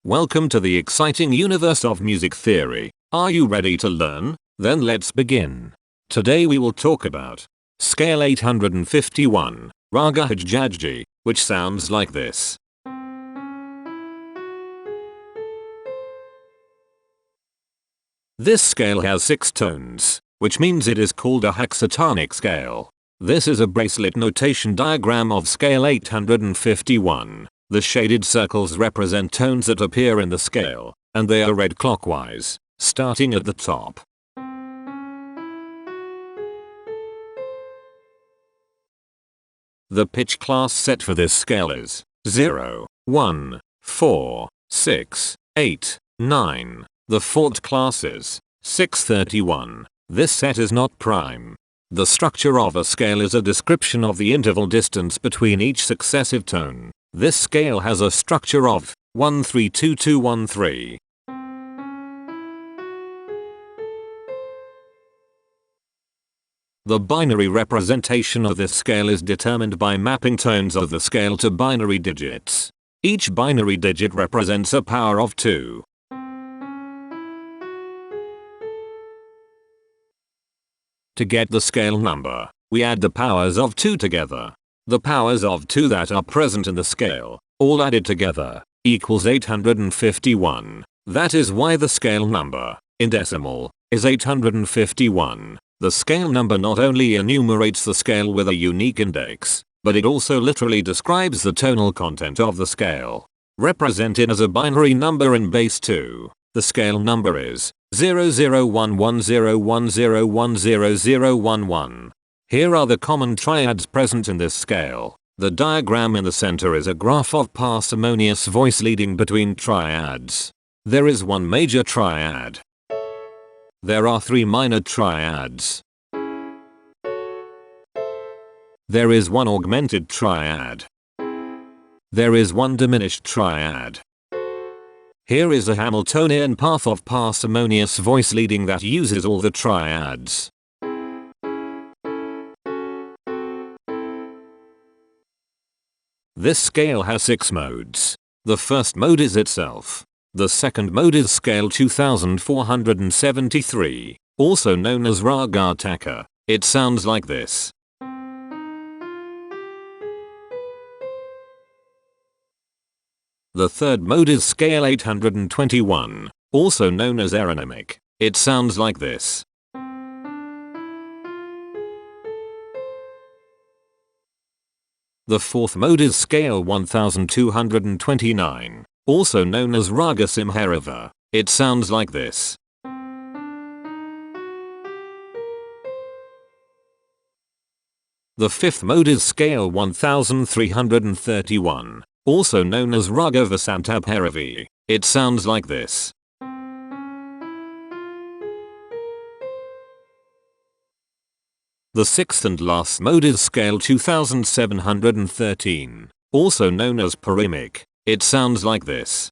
Welcome to the exciting universe of music theory. Are you ready to learn? Then let's begin. Today we will talk about Scale 851, Raga Hejjajji, which sounds like this. This scale has 6 tones, which means it is called a hexatonic scale. This is a bracelet notation diagram of scale 851. The shaded circles represent tones that appear in the scale, and they are read clockwise, starting at the top. The pitch class set for this scale is 0, 1, 4, 6, 8, 9. The fault class is 631. This set is not prime. The structure of a scale is a description of the interval distance between each successive tone. This scale has a structure of 132213. The binary representation of this scale is determined by mapping tones of the scale to binary digits. Each binary digit represents a power of 2. To get the scale number, we add the powers of 2 together. The powers of 2 that are present in the scale, all added together, equals 851. That is why the scale number, in decimal, is 851. The scale number not only enumerates the scale with a unique index, but it also literally describes the tonal content of the scale. Represented as a binary number in base 2, the scale number is 001101010011. Here are the common triads present in this scale. The diagram in the center is a graph of parsimonious voice leading between triads. There is one major triad. There are 3 minor triads. There is one augmented triad. There is one diminished triad. Here is a Hamiltonian path of parsimonious voice leading that uses all the triads. This scale has 6 modes. The first mode is itself. The second mode is scale 2473, also known as Raga Hejjajji. It sounds like this. The third mode is scale 821, also known as aeronemic. It sounds like this. The fourth mode is scale 1229, also known as Raga Simharava. It sounds like this. The fifth mode is scale 1331, also known as Raga Vasantabhairavi. It sounds like this. The sixth and last mode is scale 2713, also known as parimic. It sounds like this.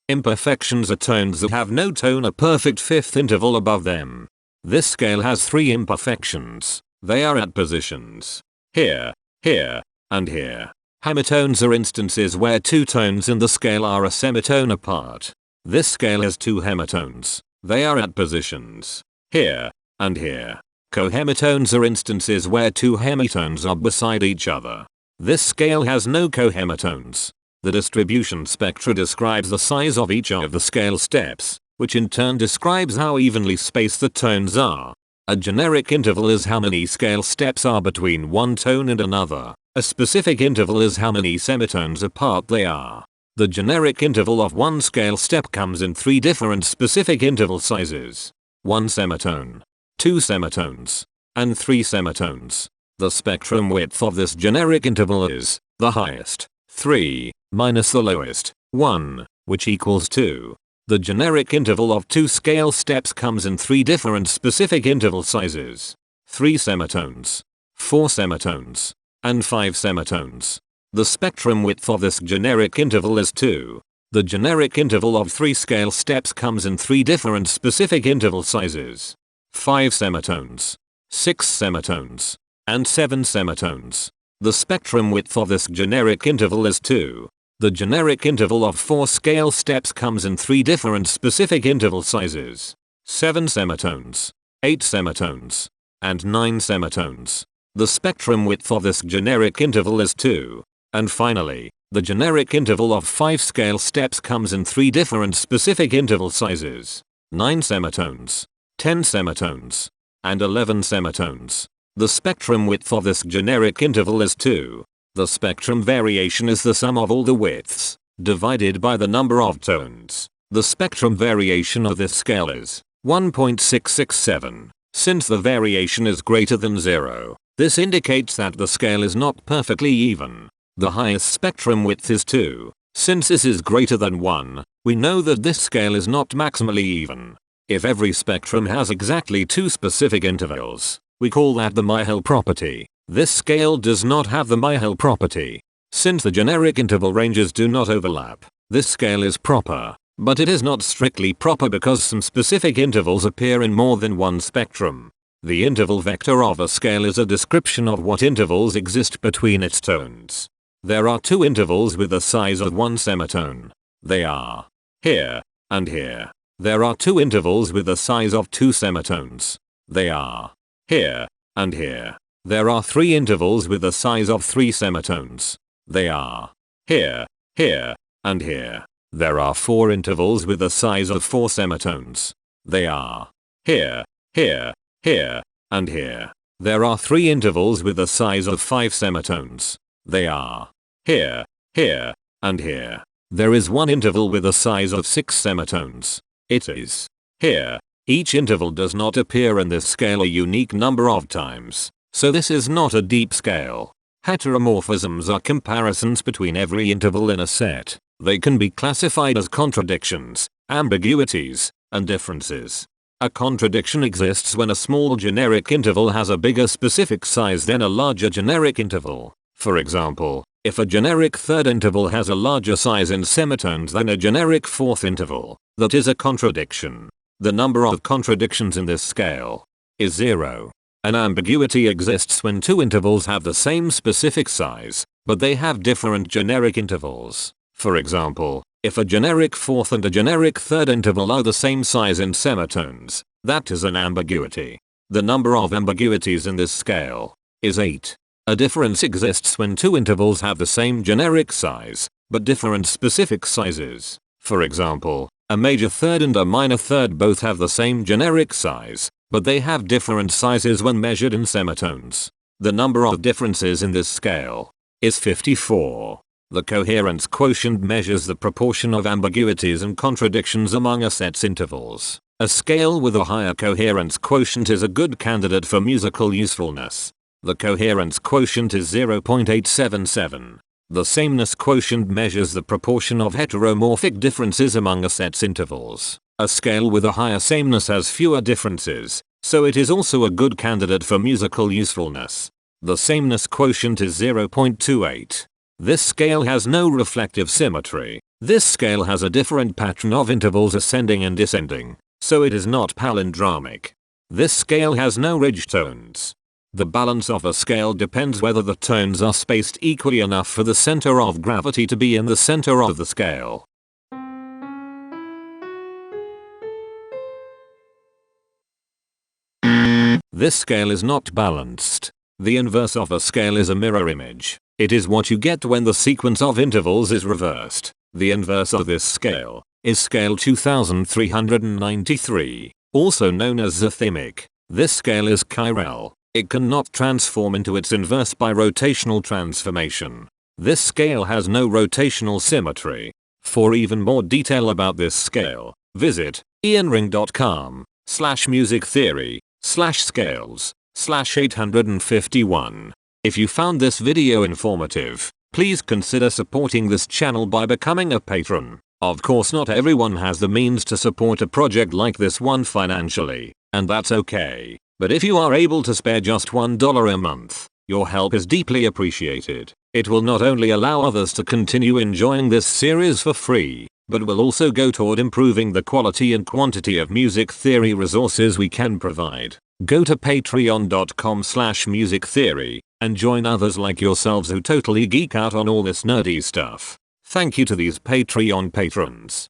Imperfections are tones that have no tone, a perfect fifth interval above them. This scale has 3 imperfections. They are at positions here, here, and here. Hemitones are instances where 2 tones in the scale are a semitone apart. This scale has 2 hemitones. They are at positions here and here. Cohemitones are instances where 2 hemitones are beside each other. This scale has no cohemitones. The distribution spectra describes the size of each of the scale steps, which in turn describes how evenly spaced the tones are. A generic interval is how many scale steps are between one tone and another. A specific interval is how many semitones apart they are. The generic interval of one scale step comes in 3 different specific interval sizes. 1 semitone, 2 semitones, and 3 semitones. The spectrum width of this generic interval is the highest, 3, minus the lowest, 1, which equals 2. The generic interval of 2 scale steps comes in 3 different specific interval sizes. 3 semitones, 4 semitones, and 5 semitones. The spectrum width of this generic interval is 2. The generic interval of 3 scale steps comes in 3 different specific interval sizes. 5 semitones, 6 semitones, and 7 semitones. The spectrum width of this generic interval is 2. The generic interval of 4 scale steps comes in 3 different specific interval sizes: 7 semitones, 8 semitones, and 9 semitones. The spectrum width of this generic interval is 2. And finally, the generic interval of 5 scale steps comes in 3 different specific interval sizes: 9 semitones, 10 semitones, and 11 semitones. The spectrum width of this generic interval is 2. The spectrum variation is the sum of all the widths, divided by the number of tones. The spectrum variation of this scale is 1.667. Since the variation is greater than 0, this indicates that the scale is not perfectly even. The highest spectrum width is 2. Since this is greater than 1, we know that this scale is not maximally even. If every spectrum has exactly 2 specific intervals, we call that the Myhill property. This scale does not have the Myhill property. Since the generic interval ranges do not overlap, this scale is proper, but it is not strictly proper because some specific intervals appear in more than one spectrum. The interval vector of a scale is a description of what intervals exist between its tones. There are 2 intervals with the size of 1 semitone. They are here and here. There are 2 intervals with the size of 2 semitones. They are here and here. There are 3 intervals with the size of 3 semitones. They are here, here, and here. There are 4 intervals with the size of 4 semitones. They are here, here, here, and here. There are 3 intervals with the size of 5 semitones. They are here, here, and here. There is 1 interval with a size of 6 semitones. It is here. Each interval does not appear in this scale a unique number of times, so this is not a deep scale. Heteromorphisms are comparisons between every interval in a set. They can be classified as contradictions, ambiguities, and differences. A contradiction exists when a small generic interval has a bigger specific size than a larger generic interval. For example, if a generic third interval has a larger size in semitones than a generic fourth interval, that is a contradiction. The number of contradictions in this scale is 0. An ambiguity exists when 2 intervals have the same specific size, but they have different generic intervals. For example, if a generic fourth and a generic third interval are the same size in semitones, that is an ambiguity. The number of ambiguities in this scale is 8. A difference exists when 2 intervals have the same generic size, but different specific sizes. For example, a major third and a minor third both have the same generic size, but they have different sizes when measured in semitones. The number of differences in this scale is 54. The coherence quotient measures the proportion of ambiguities and contradictions among a set's intervals. A scale with a higher coherence quotient is a good candidate for musical usefulness. The coherence quotient is 0.877. The sameness quotient measures the proportion of heteromorphic differences among a set's intervals. A scale with a higher sameness has fewer differences, so it is also a good candidate for musical usefulness. The sameness quotient is 0.28. This scale has no reflective symmetry. This scale has a different pattern of intervals ascending and descending, so it is not palindromic. This scale has no ridge tones. The balance of a scale depends whether the tones are spaced equally enough for the center of gravity to be in the center of the scale. This scale is not balanced. The inverse of a scale is a mirror image. It is what you get when the sequence of intervals is reversed. The inverse of this scale is scale 2393, also known as zethimic. This scale is chiral. It cannot transform into its inverse by rotational transformation. This scale has no rotational symmetry. For even more detail about this scale, visit ianring.com/musictheory/scales/851. If you found this video informative, please consider supporting this channel by becoming a patron. Of course, not everyone has the means to support a project like this one financially, and that's okay. But if you are able to spare just $1 a month, your help is deeply appreciated. It will not only allow others to continue enjoying this series for free, but will also go toward improving the quality and quantity of music theory resources we can provide. Go to patreon.com/musictheory and join others like yourselves who totally geek out on all this nerdy stuff. Thank you to these Patreon patrons.